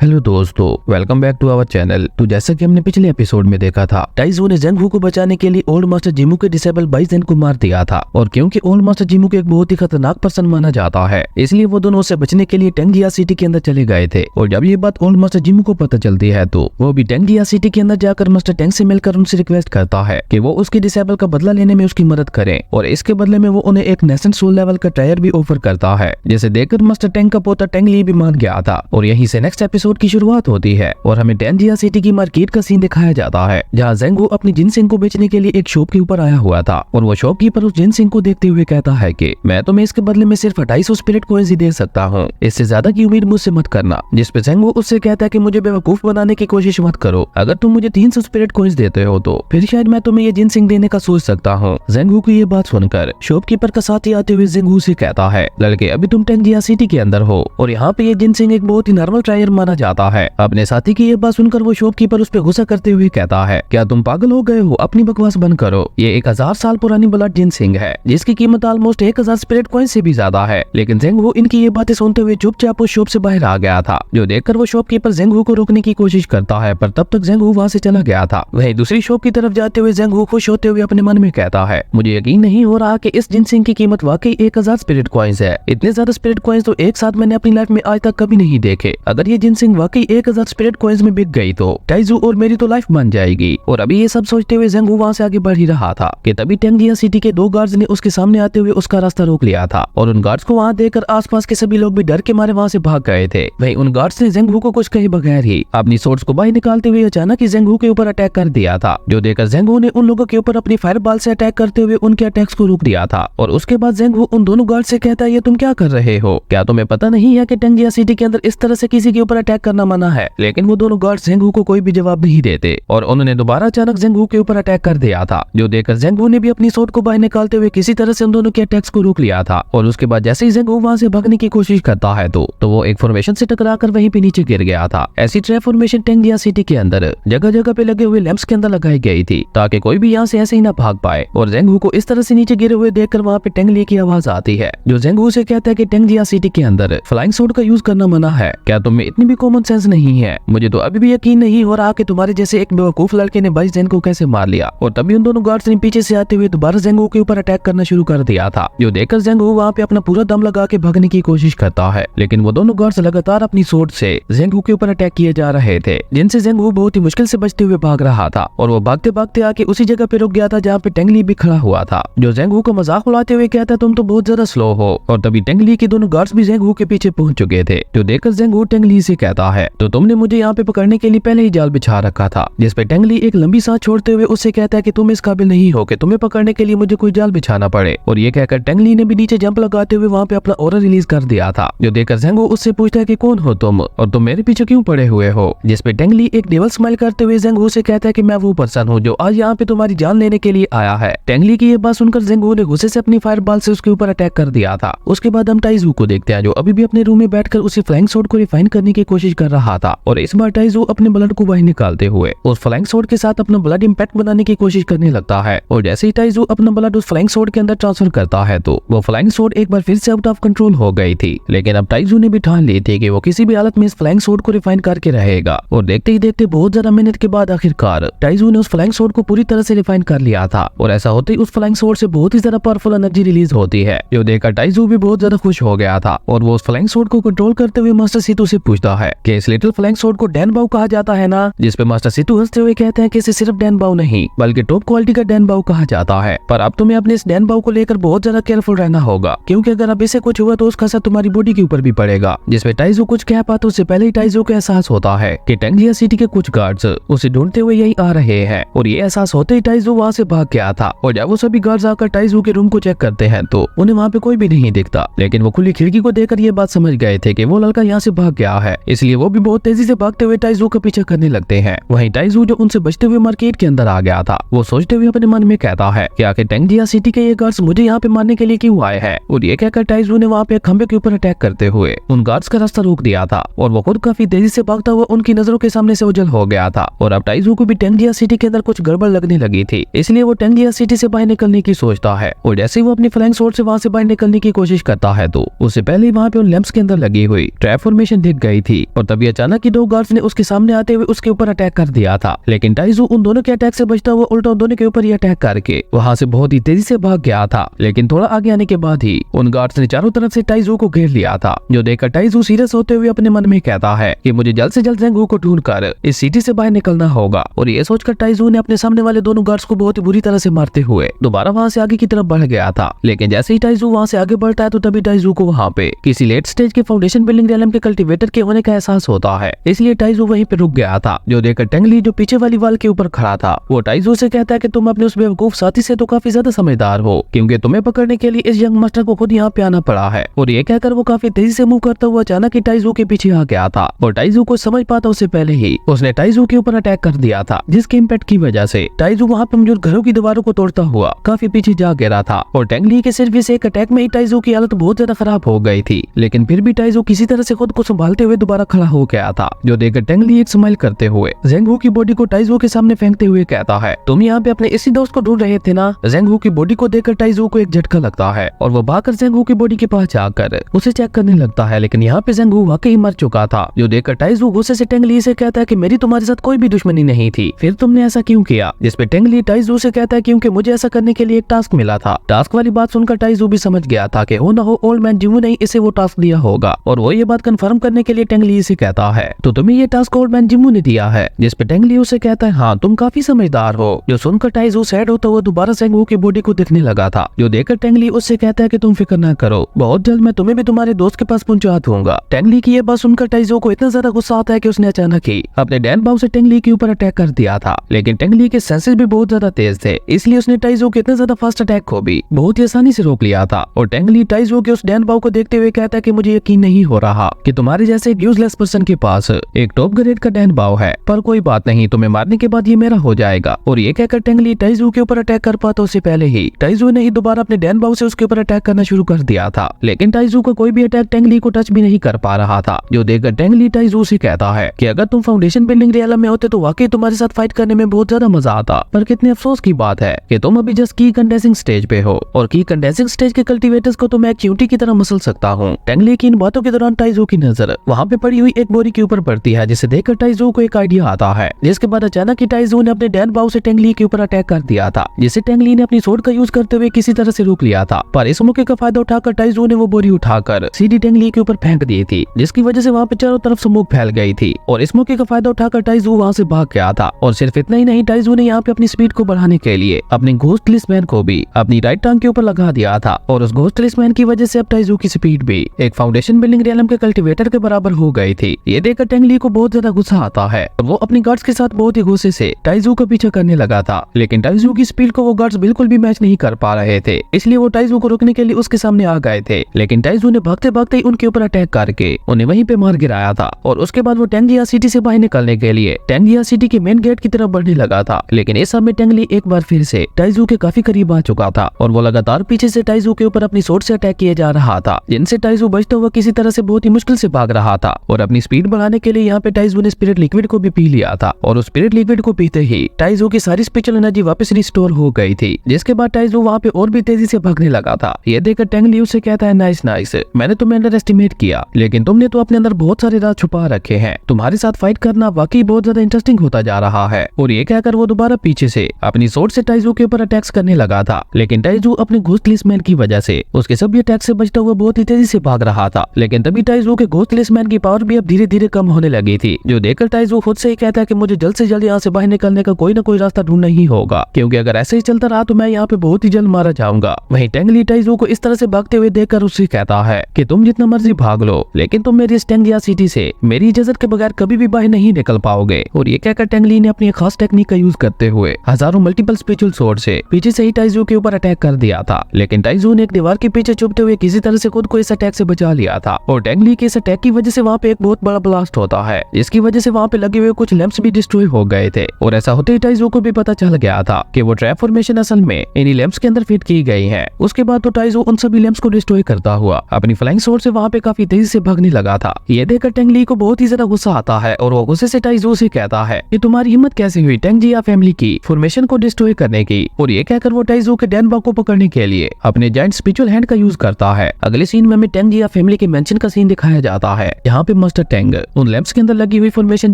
Hello दोस्तों, welcome back to our channel. तो जैसा कि हमने पिछले एपिसोड में देखा था, टाइजू ने ज़ेंग हू को बचाने के लिए ओल्ड मास्टर जिमू के डिसेबल बाइज़ेन को मार दिया था। और क्योंकि ओल्ड मास्टर जिमू को एक बहुत ही खतरनाक पर्सन माना जाता है, इसलिए वो दोनों उससे बचने के लिए टेंगिया सिटी के अंदर चले गए थे। और जब ये बात ओल्ड मास्टर जिमू को पता चलती है तो वो भी टेंगिया सिटी के अंदर जाकर मास्टर टैंक से मिलकर उनसे रिक्वेस्ट करता है कि वो उसके डिसेबल का बदला लेने में उसकी मदद करें। और इसके बदले में वो उन्हें एक नेसेंट सोल लेवल का टायर भी ऑफर करता है, जिसे देखकर मास्टर टैंक का पोता टैंग ली भी मान गया था। और यहीं से नेक्स्ट एपिसोड की शुरुआत होती है और हमें टेंगिया सिटी की मार्केट का सीन दिखाया जाता है, जहां ज़ेंग हू अपनी जिनसिंग को बेचने के लिए एक शॉप के ऊपर आया हुआ था। और वो शॉपकीपर उस जिनसिंग को देखते हुए कहता है कि मैं तुम्हें इसके बदले में सिर्फ 250 स्पिरिट कॉइंस ही दे सकता हूँ, इससे ज्यादा की उम्मीद मुझसे मत करना। जिस पे ज़ेंग हू उससे कहता है कि मुझे बेवकूफ बनाने की कोशिश मत करो, अगर तुम मुझे 300 स्पिरिट कॉइंस देते हो तो फिर शायद मैं तुम्हें ये जिनसिंग देने का सोच सकता हूँ। ज़ेंग हू की ये बात सुनकर शॉपकीपर का साथी आते हुए ज़ेंग हू से कहता है, लड़के अभी तुम टेंगिया सिटी के अंदर हो और यहाँ पे ये जिनसिंग एक बहुत ही नॉर्मल ट्रायर माना जाता है। अपने साथी की ये बात सुनकर वो शॉपकीपर उस पे गुस्सा करते हुए कहता है, क्या तुम पागल हो गए हो, अपनी बकवास बंद करो। ये 1000 साल पुरानी ब्लड जिनसिंग है, जिसकी कीमत ऑलमोस्ट 1000 स्पिरिट कॉइन से भी ज्यादा है। लेकिन ज़ेंग हू इनकी ये बातें सुनते हुए चुपचाप उस शॉप से बाहर आ गया था, जो देखकर वो शॉपकीपर ज़ेंग हू को रोकने की कोशिश करता है, पर तब तक ज़ेंग हू वहाँ से चला गया था। वहीं दूसरी शॉप की तरफ जाते हुए ज़ेंग हू खुश होते हुए अपने मन में कहता है, मुझे यकीन नहीं हो रहा कि इस जिनसिंग की कीमत वाकई 1000 स्पिरिट कॉइन्स है। इतने ज्यादा स्पिरिट कॉइन्स तो एक साथ मैंने अपनी लाइफ में आज तक कभी नहीं देखे। अगर ये जिनसिंग वाकई 1000 स्पिरिट कॉइन्स में बिक गई तो टाइजू और मेरी तो लाइफ बन जाएगी। और अभी ये सब सोचते हुए ज़ेंग हू वहाँ से आगे बढ़ ही रहा था कि तभी टेंगिया सिटी के 2 गार्ड्स ने उसके सामने आते हुए उसका रास्ता रोक लिया था। और उन गार्ड्स को वहाँ देखकर आसपास के सभी लोग भी डर के मारे वहाँ से भाग गए थे। वहीं उन गार्ड्स ने ज़ेंग हू को कुछ कहे बगैर ही अपनी सोर्ड्स को बाहर निकालते हुए अचानक ही ज़ेंग हू के ऊपर अटैक कर दिया था, जो देखकर ज़ेंग हू ने उन लोगों के ऊपर अपनी फायर बॉल से अटैक करते हुए उनके अटैक्स को रोक दिया था। और उसके बाद ज़ेंग हू उन दोनों गार्ड से कहता है, ये तुम क्या कर रहे हो, क्या तुम्हें पता नहीं है कि टेंगिया सिटी के अंदर इस तरह से किसी के ऊपर अटैक करना मना है। लेकिन वो दोनों गार्ड ज़ेंग हू को कोई भी जवाब नहीं देते और उन्होंने दोबारा अचानक ज़ेंग हू के ऊपर अटैक कर दिया था, जो देखकर ज़ेंग हू ने भी अपनी सोर्ड को बाहर निकालते हुए किसी तरह से उन दोनों के अटैक्स को रोक लिया था। और उसके बाद जैसे ही ज़ेंग हू वहाँ से भागने की कोशिश करता है तो वो एक फॉर्मेशन से टकराकर वहीं पे नीचे गिर गया था। ऐसी ट्रैप फॉर्मेशन टेंगिया सिटी के अंदर जगह जगह पे लगे हुए लैंप्स के अंदर लगाई गई थी, ताकि कोई भी यहाँ से ऐसे ही ना भाग पाए। और ज़ेंग हू को इस तरह से नीचे गिरे हुए देखकर वहाँ पे टेंग ली की आवाज आती है, जो ज़ेंग हू से कहता है कि टेंगिया सिटी के अंदर फ्लाइंग सोर्ड का यूज करना मना है, क्या तुम में इतनी भी कॉमन सेंस नहीं है। मुझे तो अभी भी यकीन नहीं हो रहा कि तुम्हारे जैसे एक बेवकूफ लड़के ने बाइज़ेन को कैसे मार लिया। और तभी उन दोनों गार्ड्स ने पीछे से आते हुए दोबारा ज़ेंग हू के ऊपर अटैक करना शुरू कर दिया था, जो देखकर ज़ेंग हू वहाँ पे अपना पूरा दम लगा के भागने की कोशिश करता है। लेकिन वो दोनों गार्ड्स लगातार अपनी सोर्ड से ज़ेंग हू के ऊपर अटैक किए जा रहे थे, जिनसे ज़ेंग हू बहुत ही मुश्किल से बचते हुए भाग रहा था। और वो भागते भागते आके उसी जगह पे रुक गया था जहाँ पे टेंग ली भी खड़ा हुआ था, जो ज़ेंग हू को मजाक उड़ाते हुए कहता तुम तो बहुत ज्यादा स्लो हो। और तभी टेंग ली के दोनों गार्ड्स भी ज़ेंग हू के पीछे पहुंच चुके थे, जो देखकर ज़ेंग हू टेंग ली से कहता है, तो तुमने मुझे यहाँ पे पकड़ने के लिए पहले ही जाल बिछा रखा था। जिस पे टेंग ली एक लंबी सांस छोड़ते हुए उससे कहता है कि तुम इस काबिल नहीं हो कि तुम्हें पकड़ने के लिए मुझे कोई जाल बिछाना पड़े। और ये कहकर टेंग ली ने भी नीचे जंप लगाते हुए वहाँ पे अपना ऑरा रिलीज कर दिया था, जो देखकर ज़ेंग हू उससे पूछता है कि कौन हो तुम और तुम मेरे पीछे क्यों पड़े हुए हो। जिस पे टेंग ली एक डेविल स्माइल करते हुए ज़ेंग हू से कहता है कि मैं वो पर्सन हूँ जो आज यहाँ पे तुम्हारी जान लेने के लिए आया है। टेंग ली की ये बात सुनकर ज़ेंग हू ने गुस्से से अपनी फायर बॉल से उसके ऊपर अटैक कर दिया था। उसके बाद हम टाइजू को देखते हैं, जो अभी भी अपने रूम में बैठकर उसी फ्लाइंग सोर्ड को रिफाइन करने की कोशिश कर रहा था। और इस बार टाइजू अपने ब्लड को बाहर निकालते हुए उस फ्लाइंग सोर्ड के साथ अपना ब्लड इंपैक्ट बनाने की कोशिश करने लगता है। और जैसे ही टाइजू अपना ब्लड उस फ्लाइंग सोर्ड के अंदर ट्रांसफर करता है तो वो फ्लाइंग सोर्ड एक बार फिर से आउट ऑफ कंट्रोल हो गई थी। लेकिन अब टाइजू ने भी ठान ली थी कि वो किसी भी हालत में इस फ्लाइंग सोर्ड को रिफाइन करके रहेगा। और देखते ही देखते बहुत ज्यादा मेहनत के बाद आखिरकार टाइजू ने उस फ्लाइंग सोर्ड को पूरी तरह से रिफाइन कर लिया था। और ऐसा होते ही उस फ्लाइंग सोर्ड से बहुत ही ज्यादा पावरफुल एनर्जी रिलीज होती है, जो देखकर टाइजू भी बहुत ज्यादा खुश हो गया था। और वो उस फ्लाइंग सोर्ड को कंट्रोल करते हुए मास्टर सीतू से पूछता है कि इस लिटिल फ्लाइंग सोर्ड को डैन बाउ कहा जाता है ना। जिस पे मास्टर सीतू हंसते हुए कहते हैं कि इसे सिर्फ डैन बाउ नहीं बल्कि टॉप क्वालिटी का डैन बाउ कहा जाता है, पर अब तुम्हें अपने इस डैन बाउ को लेकर बहुत ज्यादा केयरफुल रहना होगा, क्योंकि अगर अब इसे कुछ हुआ तो उसका असर तुम्हारी बॉडी के ऊपर भी पड़ेगा। जिसपे टाइजू कुछ कह पाते उससे पहले ही टाइजू को एहसास होता है कि टेंगिया सिटी के कुछ गार्ड्स उसे ढूंढते हुए यही आ रहे हैं। और ये एहसास होते ही टाइजू वहाँ से भाग गया था। और जब वो सभी गार्ड्स आकर टाइजू के रूम को चेक करते हैं तो उन्हें वहाँ पे कोई भी नहीं दिखता। लेकिन वो खुली खिड़की को देखकर ये बात समझ गए थे कि वो लड़का यहाँ से भाग गया है, इसलिए वो भी बहुत तेजी से भागते हुए टाइजू का पीछा करने लगते हैं। वहीं टाइजू जो उनसे बचते हुए मार्केट के अंदर आ गया था, वो सोचते हुए अपने मन में कहता है कि आखिर टेंगिया सिटी के ये गार्ड्स मुझे यहाँ पे मारने के लिए क्यों आए हैं। और ये कहकर टाइजू ने वहाँ पे खंबे के ऊपर अटैक करते हुए उन गार्ड्स का रास्ता रोक दिया था। और वो खुद काफी तेजी से भागता हुआ उनकी नजरों के सामने से ओझल हो गया था। और अब टाइजू को भी टेंगिया सिटी के अंदर कुछ गड़बड़ लगने लगी थी, इसलिए वो टेंगिया सिटी से बाहर निकलने की सोचता है। और जैसे ही वो अपनी फ्लाइंग सोर्ड से वहाँ से बाहर निकलने की कोशिश करता है तो उससे पहले वहाँ पे उन लैंप्स के अंदर लगी हुई ट्रैप फॉर्मेशन दिख गई थी। और तभी अचानक ही दो गार्ड्स ने उसके सामने आते हुए उसके ऊपर अटैक कर दिया था। लेकिन टाइजू उन दोनों के अटैक से बचता हुआ उल्टा उन दोनों के ऊपर ही अटैक करके वहाँ से बहुत ही तेजी से भाग गया था। लेकिन थोड़ा आगे आने के बाद ही उन गार्ड्स ने चारों तरफ से टाइजू को घेर लिया था, जो देखकर टाइजू सीरियस होते हुए अपने मन में कहता है कि मुझे जल्द से जल्द ज़ेंग हू को ढूंढकर इस सिटी से बाहर निकलना होगा। और ये सोचकर टाइजू ने अपने सामने वाले दोनों गार्ड्स को बहुत ही बुरी तरह से मारते हुए दोबारा वहाँ से आगे की तरफ बढ़ गया था। लेकिन जैसे ही टाइजू वहाँ से आगे बढ़ता है तो तभी टाइजू को वहाँ पे किसी लेट स्टेज के फाउंडेशन बिल्डिंग रियलम के कल्टीवेटर के होने का एहसास होता है, इसलिए टाइजू वहीं पे रुक गया था। जो देखकर टेंगली जो पीछे वाली वाल के ऊपर खड़ा था वो टाइजू से कहता है कि तुम अपने उस बेवकूफ साथी से तो काफी ज्यादा समझदार हो, क्योंकि तुम्हें पकड़ने के लिए इस यंग मास्टर को खुद यहाँ पे आना पड़ा है। और ये कहकर वो काफी तेजी से मूव करता हुआ अचानक ही टाइजू के पीछे आ गया था और टाइजू को समझ पाता उससे पहले ही उसने टाइजू के ऊपर अटैक कर दिया था, जिसके इम्पैक्ट की वजह से टाइजू वहाँ पे मौजूद घरों की दीवारों को तोड़ता हुआ काफी पीछे जा गिरा था। और टेंगली के सिर्फ इस एक अटैक में ही टाइजू की हालत बहुत ज्यादा खराब हो गई थी, लेकिन फिर भी टाइजू किसी तरह से खुद को संभालते हुए दोबारा खड़ा हो गया था। जो देखकर टेंगली एक स्माइल करते हुए ज़ेंग हू की बॉडी को टाइजू के सामने फेंकते हुए कहता है, तुम यहाँ पे अपने इसी दोस्त को ढूंढ रहे थे ना। ज़ेंग हू की बॉडी को देखकर टाइजू को एक झटका लगता है और वो भागकर ज़ेंग हू की बॉडी के पास जाकर उसे चेक करने लगता है, लेकिन यहाँ पे ज़ेंग हू वाकई मर चुका था। जो देखकर टाइजू गुस्से से टेंगली से कहता है कि मेरी तुम्हारे साथ कोई भी दुश्मनी नहीं थी, फिर तुमने ऐसा क्यों किया। जिसपे टेंगली टाइजू से कहता है क्योंकि मुझे ऐसा करने के लिए एक टास्क मिला था। टास्क वाली बात सुनकर टाइजू भी समझ गया था कि हो ना हो ओल्ड मैन जिमू ने इसे वो टास्क दिया होगा, और वो ये बात कंफर्म करने के लिए टेंगली से कहता है तो तुम्हें ये टास्क ओल्ड मैन जिमू ने दिया है। जिसपे टेंगली उसे कहता है हाँ तुम काफी समझदार हो। जो सुनकर टाइजू सैड होता हुआ दोबारा ज़ेंग हू की बॉडी को देखने लगा था। जो देखकर टेंगली उससे कहता है कि तुम फिक्र ना करो, बहुत जल्द मैं तुम्हें भी तुम्हारे दोस्त के पास पहुंचा दूंगा। टेंगली की ये बात सुनकर टाइजू को इतना ज्यादा गुस्सा आता है कि उसने अचानक ही अपने डैन बाव से टेंगली के ऊपर अटैक कर दिया था। लेकिन टेंगली के सेंसेस भी बहुत ज्यादा तेज थे, इसलिए उसने टाइजू के इतना ज्यादा फास्ट अटैक को भी बहुत ही आसानी से रोक लिया था। और टेंगली टाइजू के उस डैन बाव को देखते हुए कहता है कि मुझे यकीन नहीं हो रहा कि तुम्हारे जैसे एक यूजलेस पर्सन के पास एक टॉप ग्रेड का डैन बाव है, पर कोई बात नहीं, तुम्हें मारने के बाद ये मेरा हो जाएगा। और ये कहकर टेंगली टाइजू के ऊपर अटैक कर पाता उससे पहले ही टाइजू ने ही दोबारा अपने डैन बाव से उसके ऊपर अटैक करना शुरू कर दिया था। लेकिन टाइजू का कोई भी अटैक टेंगली को टच भी नहीं कर पा रहा था। जो देखकर टेंगली टाइजू से कहता है कि अगर तुम फाउंडेशन बिल्डिंग रियलम में होते तो वाकई तुम्हारे साथ फाइट करने में बहुत ज्यादा मजा आता, पर कितने अफसोस की बात है कि तुम अभी जस्ट की कंडेंसिंग स्टेज पे हो, और की कंडेंसिंग स्टेज के कल्टीवेटर्स को तो मैं एक चींटी की तरह मसल सकता हूँ। टेंगली की इन बातों के दौरान टाइजू की नजर वहाँ पे पड़ी हुई एक बोरी के ऊपर पड़ती है, जिसे देखकर टाइजू को एक आइडिया आता है। जिसके बाद अचानक ही टाइजू ने अपने डैन बाव से टेंगली के ऊपर अटैक कर दिया था, जिसे टेंगली ने अपनी सोर्ड का यूज करते हुए किसी तरह से रोक लिया था। पर इस मौके का फायदा उठाकर टाइजू ने वो बोरी उठाकर सीधी टेंगली के ऊपर फेंक दी थी, जिसकी वजह से वहाँ पे चारों तरफ स्मोक फैल गई थी। और इस मौके का फायदा उठाकर टाइजू वहाँ से भाग गया था। और सिर्फ इतना ही नहीं, टाइजू ने यहाँ पे अपनी स्पीड को बढ़ाने के लिए अपने घोस्ट लिस्टमैन को भी अपनी राइट टांग के ऊपर लगा दिया था। और उस घोस्ट लिस्टमैन की वजह से अब टाइजू की स्पीड भी एक फाउंडेशन बिल्डिंग रियलम के कल्टीवेटर के बराबर हो गई थी। ये देखकर टेंगली को बहुत ज्यादा गुस्सा आता है और वो अपनी गार्ड्स के साथ बहुत ही गुस्से से टाइजू का पीछा करने लगा था। लेकिन टाइजू की स्पीड को वो गार्ड्स बिल्कुल भी मैच नहीं कर पा रहे थे, इसलिए वो टाइजू को रोकने के लिए उसके सामने आ गए थे। लेकिन टाइजू ने भागते भागते ही उनके ऊपर अटैक करके उन्हें वहीं पे मार गिराया था। और उसके बाद वो टेंगिया सिटी से बाहर निकलने के लिए टेंगिया सिटी के मेन गेट की तरफ बढ़ने लगा था। लेकिन इस समय टेंगली एक बार फिर से टाइजू के काफी करीब आ चुका था और वो लगातार पीछे से टाइजू के ऊपर अपनी सोर्ड से अटैक किए जा रहा था, जिनसे टाइजू बचता हुआ किसी तरह से बहुत ही मुश्किल से भाग रहा था। और अपनी स्पीड बढ़ाने के लिए यहाँ पे टाइजू ने स्पिरिट लिक्विड को भी पी लिया था। और उस स्पिरिट लिक्विड को पीते ही टाइजू की सारी स्पिरिचुअल एनर्जी वापस रिस्टोर हो गई थी, जिसके बाद टाइजू वहाँ पे और भी तेजी से भागने लगा था। ये देखकर टेंगली उससे कहता है नाइस नाइस, मैंने तुम्हें अंडर एस्टिमेट किया, लेकिन तुमने तो अपने अंदर बहुत सारे राज छुपा रखे हैं। तुम्हारे साथ फाइट करना वाकई बहुत ज्यादा इंटरेस्टिंग होता जा रहा है। और ये कहकर वो दोबारा पीछे से अपनी सोर्ड से टाइजू के ऊपर अटैक्स करने लगा था। लेकिन टाइजू अपने घोस्ट लिस्टमैन की वजह से उसके सभी अटैक से बचता हुआ बहुत ही तेजी से भाग रहा था। लेकिन तभी टाइजू के घोस्ट लिस्टमैन की पावर भी अब धीरे धीरे कम होने लगी थी। जो देखकर टाइजू खुद से ही कहता है कि मुझे जल्द से जल्द यहाँ से बाहर निकलने का कोई ना कोई रास्ता ढूंढना ही होगा, क्योंकि अगर ऐसे ही चलता रहा तो मैं यहाँ पे बहुत ही जल्द मारा जाऊंगा। वहीं टेंगली टाइजू को इस तरह से भागते हुए देखकर उससे कहता है कि तुम जितना मर्जी भाग लो, लेकिन तुम मेरी इस टेंगिया सिटी से मेरी इजाजत के बगैर कभी भी बाहर नहीं निकल पाओगे। और ये कहकर टेंगली ने अपनी खास टेक्निक का यूज करते हुए हजारों मल्टीपल स्पिरिचुअल सोर्ड से पीछे से ही टाइजू के ऊपर अटैक कर दिया था। लेकिन टाइजू ने एक दीवार के पीछे छुपते हुए किसी तरह से खुद को इस अटैक से बचा लिया था। और टेंगली के इस अटैक की वजह से वहाँ पे एक बहुत बड़ा ब्लास्ट होता है, जिसकी वजह से वहाँ पे लगे हुए कुछ लैंप्स भी डिस्ट्रॉय हो गए थे। और ऐसा होते ही टाइजू को भी पता चल गया था कि वो ट्रैप फॉर्मेशन असल में इन्हीं लैंप्स के अंदर फिट की गई है। उसके बाद तो टाइजू उन सभी लैंप्स को डिस्ट्रॉय करता हुआ अपनी फ्लाइंग सोर्ड से वहाँ पे काफी तेजी से भागने लगा था। ये देखकर टेंगली को बहुत ही ज्यादा गुस्सा आता है और वो गुस्से से टाइजू से कहता है कि तुम्हारी हिम्मत कैसे हुई टेंजिया फैमिली की फॉर्मेशन को डिस्ट्रॉय करने की। और ये कहकर वो टाइजू के डैनबा को पकड़ने के लिए अपने जायंट स्पिरिचुअल हैंड का यूज करता है। अगले सीन में हमें टेंजिया फैमिली के मेंशन का सीन दिखाया जाता है, जहाँ पे मास्टर टेंग उन लैंप्स के अंदर लगी हुई फॉर्मेशन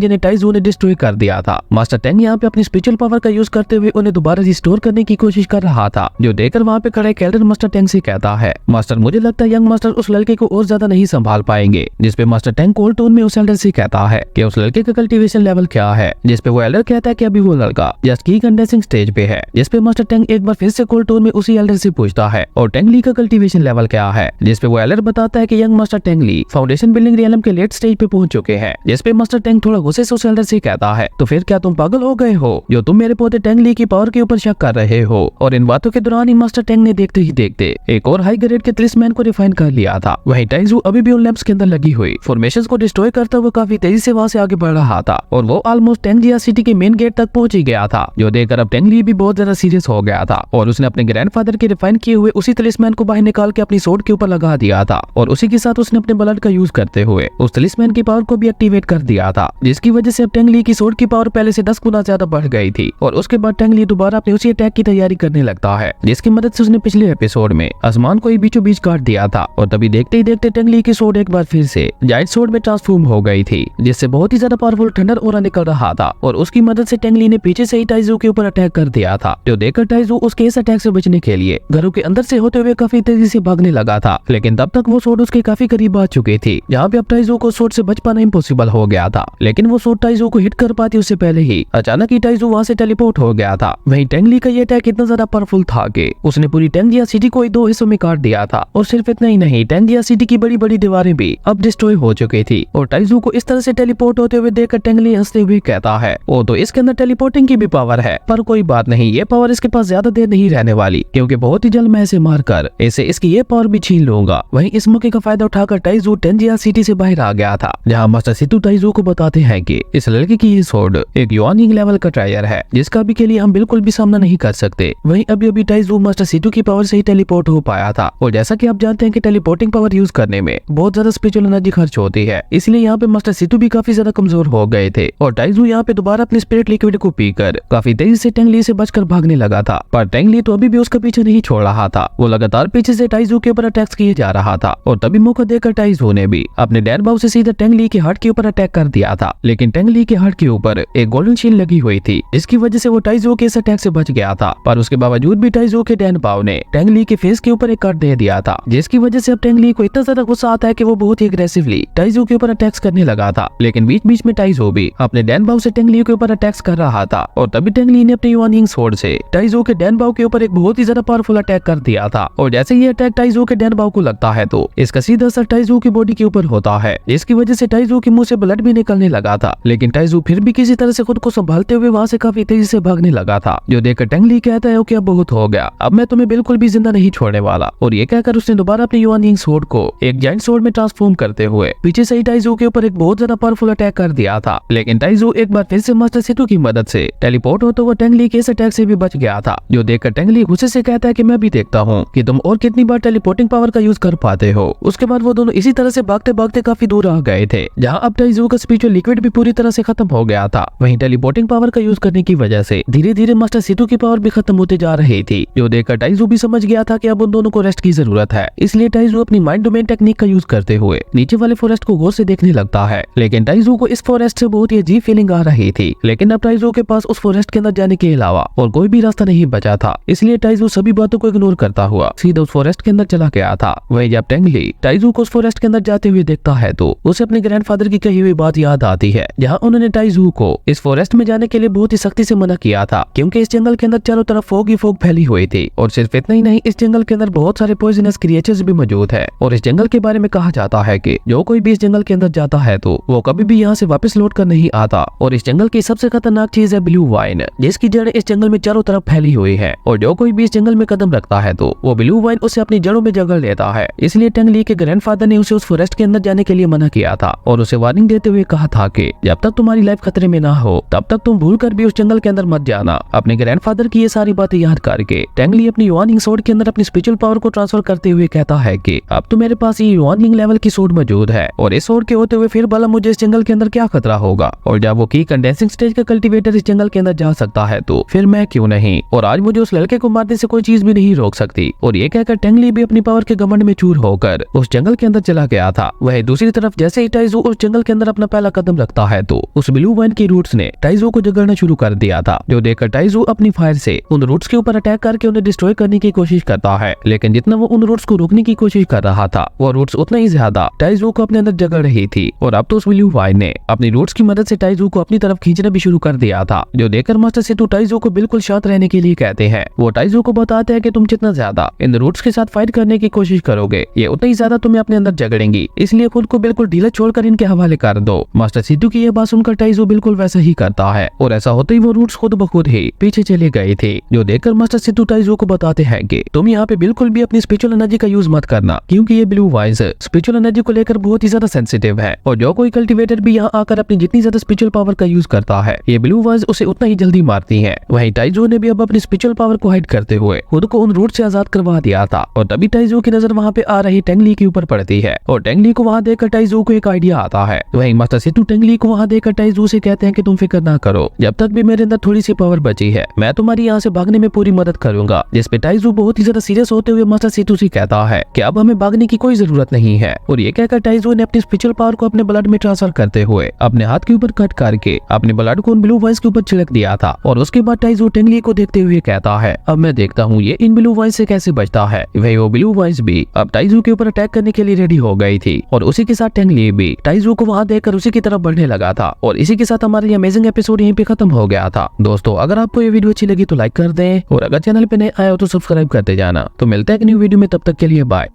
जिन्हें टाइजू ने डिस्ट्रॉय कर दिया था। मास्टर टेंग यहाँ पे अपनी स्पिरिचुअल पावर का यूज करते हुए उन्हें दोबारा रिस्टोर करने की कोशिश कर रहा था, जो देखकर वहाँ पे खड़े कैल्डर मास्टर टेंग से कहता है, मास्टर मुझे लगता है यंग मास्टर उस लड़के को और ज्यादा नहीं संभाल पाएंगे। जिसपे मास्टर टेंग कोल्ड टोन में उस एल्डर से कहता है कि उस लड़के का कल्टीवेशन लेवल क्या है, जिसपे वो एल्डर कहता है कि अभी वो लड़का जस्ट की कंडेंसिंग स्टेज पे है। जिसपे मास्टर टेंग एक बार फिर से कोल्ड टोन में उसी एल्डर से पूछता है और टेंग ली का कल्टीवेशन लेवल क्या है, जिसपे वो एल्डर बताता है कि यंग मास्टर टेंग ली फाउंडेशन बिल्डिंग रियलम के लेट स्टेज पे पहुंच चुके हैं। जिसपे मास्टर टेंग थोड़ा गुस्से से उस एल्डर से कहता है, तो फिर क्या तुम पागल हो गए हो जो तुम मेरे पोते टेंग ली की पावर के ऊपर शक कर रहे हो। और इन बातों के दौरान ही मास्टर टेंग ने देखते ही देखते एक और हाई ग्रेड के ट्रिसमैन को रिफाइन कर लिया था। वहीं टाइजू अभी भी उन लैंप्स के अंदर लगी हुई फॉर्मेशंस को डिस्ट्रॉय करता हुआ काफी तेजी से वहां से आगे बढ़ रहा था और वो ऑलमोस्ट टेंगजिया सिटी के मेन गेट तक पहुंच ही गया था, जो देखकर अब टेंग ली भी बहुत ज्यादा सीरियस हो गया था और उसने अपने ग्रैंडफादर के रिफाइन किए हुए उसी तलिस्मैन को बाहर निकाल के अपनी सोर्ड के ऊपर लगा दिया था और उसी के साथ उसने अपने ब्लड का यूज करते हुए उस तलिस्मैन की पावर को भी एक्टिवेट कर दिया था, जिसकी वजह से अब टेंग ली की सोर्ड की पावर पहले से 10 गुना ज्यादा बढ़ गई थी। और उसके बाद टेंग ली दोबारा अपने उसी अटैक की तैयारी करने लगता है, जिसकी मदद से उसने पिछले एपिसोड में आसमान को ही बीचों बीच काट दिया था और तभी देखते ही देखते टेंग ली की सोर्ड एक बार फिर से जायंट सोर्ड में ट्रांसफॉर्म हो गई थी, जिससे बहुत ही ज्यादा पावरफुल थंडर ऑरा निकल रहा था और उसकी मदद से टेंग ली ने पीछे से ही टाइजू के ऊपर अटैक कर दिया था, जो देखकर टाइजू उसके इस अटैक से बचने के लिए घरों के अंदर से होते हुए काफी तेजी से भागने लगा था। लेकिन तब तक वो सोर्ड उसके काफी करीब आ चुकी थी, जहाँ पे अब टाइजू को सोर्ड से बच पाना इम्पॉसिबल हो गया था। लेकिन वो सोर्ड टाइजू को हिट कर पाती उससे पहले ही अचानक ही टाइजू वहाँ से टेलीपोर्ट हो गया था। वहीं टेंग ली का ये अटैक इतना ज्यादा पावरफुल था कि उसने पूरी टेंगजिया सिटी को 2 हिस्सों में काट दिया था और सिर्फ इतना ही नहीं, टेंगजिया सिटी की बड़ी बड़ी दीवारें भी अब डिस्ट्रॉय हो चुकी थी। और टाइजू को इस तरह से टेलीपोर्ट होते हुए देखकर टेंग ली हंसते हुए कहता है, ओ तो इसके अंदर टेलीपोर्टिंग की भी पावर है, पर कोई बात नहीं, ये पावर इसके पास ज्यादा देर नहीं रहने वाली, क्योंकि बहुत ही जल्द मैं इसे मारकर इसे इसकी ये पावर भी छीन लूंगा। वहीं इस मौके का फायदा उठाकर टाइजू टेंगजिया सिटी से बाहर आ गया था, जहाँ मास्टर सितु टाइजू को बताते हैं कि इस लड़के की ये सोर्ड एक युआनिंग लेवल का ट्रायर है, जिसका अभी के लिए हम बिल्कुल भी सामना नहीं कर सकते। वहीं अभी टाइजू मास्टर सितु की पावर से ही टेलीपोर्ट हो पाया था और जैसा कि आप जानते हैं कि टेलीपोर्टिंग पावर यूज करने में बहुत ज्यादा स्पिरिचुअल एनर्जी खर्च होती है, इसलिए यहाँ पे मास्टर सितु भी काफी ज्यादा कमजोर हो गए थे और टाइजू यहाँ पे दोबारा अपने स्पिरिट लिक्विड को पीकर काफी तेजी से टेंग ली से बचकर भागने लगा था। पर टेंग ली तो अभी भी उसका पीछे नहीं छोड़ रहा था, वो लगातार पीछे से टाइजू के ऊपर अटैक्स किए जा रहा था और तभी मौका देकर टाइजू ने भी अपने डैन बाउ से सीधा टेंग ली के हार्ट के ऊपर अटैक कर दिया था। लेकिन टेंग ली के हार्ट के ऊपर एक गोल्डन शील्ड लगी हुई थी, जिसकी वजह से वो टाइजू के इस अटैक से बच गया था। पर उसके बावजूद भी टाइजू के डैन बाउ ने टेंग ली के फेस के ऊपर एक कट दे दिया था, जिसकी वजह से अब टेंग ली को इतना ज्यादा गुस्सा आता है कि वो बहुत ही अग्रेसिवली टाइजू के ऊपर अटैक्स करने लगा था। लेकिन बीच बीच में टाइजू भी अपने डैन बाउ से टेंग ली के ऊपर अटैक्स कर रहा था और तभी टेंग ली ने अपने युआनिंग सोर्ड से टाइजू के डैन बाउ के ऊपर एक बहुत ही ज्यादा पावरफुल अटैक कर दिया था। और जैसे ये अटैक टाइजू के डैन बाउ को लगता है तो इसका सीधा असर टाइजू की बॉडी के ऊपर होता है, जिसकी वजह से टाइजू के मुंह से ब्लड भी निकलने लगा था। लेकिन टाइजू फिर भी किसी तरह से खुद को संभालते हुए वहाँ से काफी तेजी से भागने लगा था, जो देखकर टेंग ली कहता है कि अब बहुत हो गया, अब मैं तुम्हें बिल्कुल भी जिंदा नहीं छोड़ने वाला। और ये कहकर उसने दोबारा अपने युआनिंग सोर्ड को एक जायंट सोर्ड में ट्रांसफॉर्म करते हुए पीछे से ही टाइजू के ऊपर एक बहुत ज्यादा पावरफुल अटैक कर दिया था। लेकिन टाइजू एक बार फिर से मास्टर सितु की मदद से टेलीपोर्ट होते हुए टेंग ली के इस अटैक से भी बच गया था, जो देखकर टेंग ली गुस्से से कहता है कि मैं भी देखता हूँ कि तुम और कितनी बार टेलीपोर्टिंग पावर का यूज कर पाते हो। उसके बाद वो दोनों इसी तरह से भागते भागते काफी दूर आ गए थे, जहाँ अब टाइजू का स्पिरिचुअल लिक्विड भी पूरी तरह से खत्म हो गया था। वहीं टेलीपोर्टिंग पावर का यूज करने की वजह से धीरे धीरे मास्टर सितु की पावर भी खत्म होते जा रही थी, जो देखकर टाइजू भी समझ गया था कि अब उन दोनों को रेस्ट की जरूरत है। इसलिए टाइजू अपनी माइंड डोमेन टेक्निक का यूज करते हुए नीचे वाले फॉरेस्ट को गौर से देखने लगता है। लेकिन टाइजू को इस फॉरेस्ट से बहुत ही अजीब फीलिंग आ रही थी, लेकिन अब टाइजू के पास उस फॉरेस्ट के अंदर जाने के अलावा और कोई भी रास्ता नहीं बचा था। इसलिए टाइजू सभी बातों को इग्नोर करता हुआ सीधा उस फॉरेस्ट के अंदर चला गया था। वहीं जब टेंग ली टाइजू को उस फॉरेस्ट के अंदर जाते हुए देखता है तो उसे अपने ग्रैंडफादर की कही हुई बात याद आती है, जहाँ उन्होंने टाइजू को इस फॉरेस्ट में जाने के लिए बहुत ही सख्ती से मना किया था, क्योंकि इस जंगल के अंदर चारों तरफ फोग ही फोग फैली हुई थी। और सिर्फ इतना ही नहीं, इस जंगल के अंदर बहुत सारे पॉइजनस क्रिएचर्स भी मौजूद है और इस जंगल के बारे में कहा जाता है कि जो कोई भी इस जंगल के अंदर जाता है तो वो कभी भी यहाँ से वापस लौट कर नहीं आता। और इस जंगल की सबसे खतरनाक चीज है ब्लू वाइन, जिसकी जड़ इस जंगल में चारों तरफ फैली हुई है और जो कोई भी इस जंगल में कदम रखता है तो वो ब्लू वाइन उसे अपनी जड़ों में जगह लेता है। इसलिए टेंग ली के ग्रैंडफादर ने उसे उस फॉरेस्ट के अंदर जाने के लिए मना किया था और उसे वार्निंग देते हुए कहा था कि जब तक तुम्हारी लाइफ खतरे में ना हो तब तक तुम भूल कर भी उस जंगल के अंदर मत जाना। अपने ग्रैंडफादर की ये सारी बातें याद करके टेंग ली अपनी युआनिंग सोर्ड के अंदर अपनी स्पिरिचुअल पावर को ट्रांसफर करते हुए कहता है कि अब तो मेरे पास ये युआनिंग लेवल की सोर्ड मौजूद है और इस सोर्ड के होते हुए फिर भला मुझे इस जंगल के अंदर क्या खतरा होगा। और जब वो की कंडेंसिंग स्टेज का कल्टीवेटर इस जंगल के अंदर जा सकता है तो फिर मैं क्यों नहीं, और आज मुझे उस लड़के को मारने से कोई चीज भी नहीं रोक सकती। और ये कहकर टेंग ली भी अपनी पावर के घमंड में चूर होकर उस जंगल के अंदर चला गया था। वह दूसरी तरफ तरफ जैसे ही टाइजू उस जंगल के अंदर अपना पहला कदम रखता है तो उस ब्लू वाइन की रूट्स ने टाइजू को जगड़ना शुरू कर दिया था, जो देखकर टाइजू अपनी फायर से उन रूट्स के ऊपर अटैक करके उन्हें डिस्ट्रॉय करने की कोशिश करता है। लेकिन जितना वो उन रूट्स को रोकने की कोशिश कर रहा था, वो रूट्स उतना ही ज्यादा टाइजू को अपने अंदर जगड़ रही थी। और अब तो उस ब्लू वाइन ने अपनी रूट्स की मदद से टाइजू को अपनी तरफ खींचना भी शुरू कर दिया था, जो देखकर मास्टर सेतु टाइजू को बिल्कुल शांत रहने के लिए कहते हैं। वो टाइजू को बताते हैं कि तुम जितना ज्यादा इन रूट्स के साथ फाइट करने की कोशिश करोगे, ये उतना ही ज्यादा तुम्हें अपने अंदर जगड़ेंगी, इसलिए खुद को बिल्कुल ढीला छोड़कर इनके हवाले कर दो। मास्टर सेतु की यह बात सुनकर टाइजू बिल्कुल वैसा ही करता है और ऐसा होते ही वो रूट्स खुद ब खुद ही पीछे चले गए थे, जो देखकर मास्टर सेतु टाइजू को बताते हैं कि तुम यहाँ पे बिल्कुल भी अपनी स्पिरिचुअल एनर्जी का यूज मत करना, क्योंकि ये ब्लू वाइन्स स्पिरिचुअल एनर्जी को लेकर बहुत ही ज्यादा सेंसिटिव है और जो कोई कल्टीवेटर भी यहाँ आकर अपनी जितनी ज्यादा स्पिरिचुअल पावर का यूज करता है, ये ब्लू वाइन्स उसे उतना ही जल्दी मारती है। वहीं टाइजू ने भी अब अपनी स्पिरिचुअल पावर को हाइड करते हुए खुद को उन रूट से आजाद करवा दिया था। और तभी टाइजू की नजर वहाँ पे आ रही टेंगली के ऊपर पड़ती है और टेंगली को वहाँ देखकर टाइजू को एक आइडिया आता है। वहीं मास्टर सेतु टेंगली को वहाँ देखकर टाइजू से कहते हैं कि तुम फिक्र ना करो, जब तक भी मेरे अंदर थोड़ी सी पावर बची है, मैं तुम्हारी यहाँ से भागने में पूरी मदद करूंगा। जिसपे टाइजू बहुत ही ज्यादा सीरियस होते हुए मास्टर सेतु से कहता है कि अब हमें भागने की कोई जरूरत नहीं है। और ये कहकर टाइजू ने अपनी स्पिरिचुअल पावर को अपने ब्लड में ट्रांसफर करते हुए अपने हाथ के ऊपर कट करके अपने ब्लड को उन ब्लू वाइन्स के ऊपर छिड़क दिया था। और उसके बाद टाइजू टेंगली को देखते हुए कहता है, अब मैं देखता हूँ ये इन ब्लू वाइन्स से कैसे बचता है। वही वो ब्लू वाइन्स भी अब टाइजू के ऊपर अटैक करने के लिए रेडी हो गई थी और उसी के साथ टेंगली भी टाइजू को वहाँ देखकर उसी की तरफ बढ़ने लगा था। और इसी के साथ हमारा ये अमेजिंग एपिसोड यहीं पे खत्म हो गया था। दोस्तों, अगर आपको ये वीडियो अच्छी लगी तो लाइक कर दें और अगर चैनल पे नए आए हो तो सब्सक्राइब करते जाना। तो मिलते हैं एक न्यू वीडियो में, तब तक के लिए बाय।